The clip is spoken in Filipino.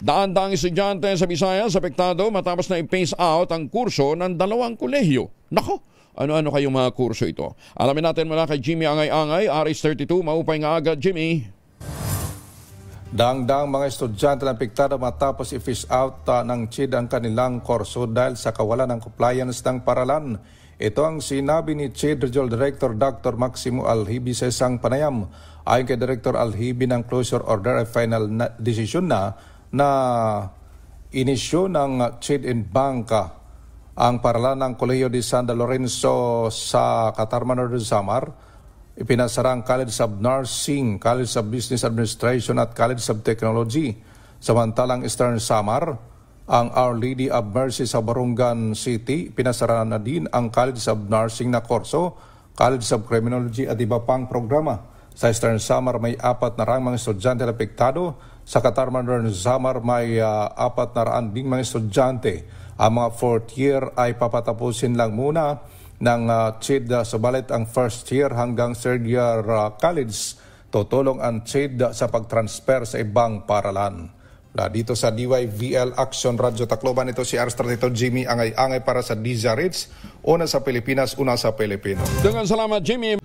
Daan-daang estudyante sa Visayas apektado matapos na i-phase out ang kurso ng 2 kolehiyo. Nako, ano-ano kayong mga kurso ito? Alamin natin mula kay Jimmy Angay-Angay, RH32, maupay nga agad, Jimmy. Daang-daang mga estudyante na apektado matapos i-phase out ng CHED ang kanilang kurso dahil sa kawalan ng compliance ng paralan. Ito ang sinabi ni CHED Regional Director Dr. Maximo Alhibi sa isang panayam. Ayon kay Director Alhibi, ng closure order ay final decision na inisyu ng CHED in Banca ang paralan ng Kolehiyo de San Lorenzo sa Catarman Northern Samar. Ipinasara ang College of Nursing, College of Business Administration at College of Technology. Samantalang Eastern Samar, ang Our Lady of Mercy sa Barungan City, pinasara na din ang College of Nursing na kurso, College of Criminology at iba pang programa. Sa Eastern Samar may 400 mga estudyante na apektado. Sa Catarman Northern Samar may 400 ding mga estudyante. Ang mga 4th year ay papatapusin lang muna ng CHED, subalit ang 1st year hanggang 3rd year college tutulong ang CHED sa pagtransfer sa ibang paralan. Dito sa DYVL Action Radio Tacloban, ito si RH32 Jimmy Angay-Angay para sa DZRH, una sa Pilipinas, una sa Pilipino. Dengan salamat, Jimmy.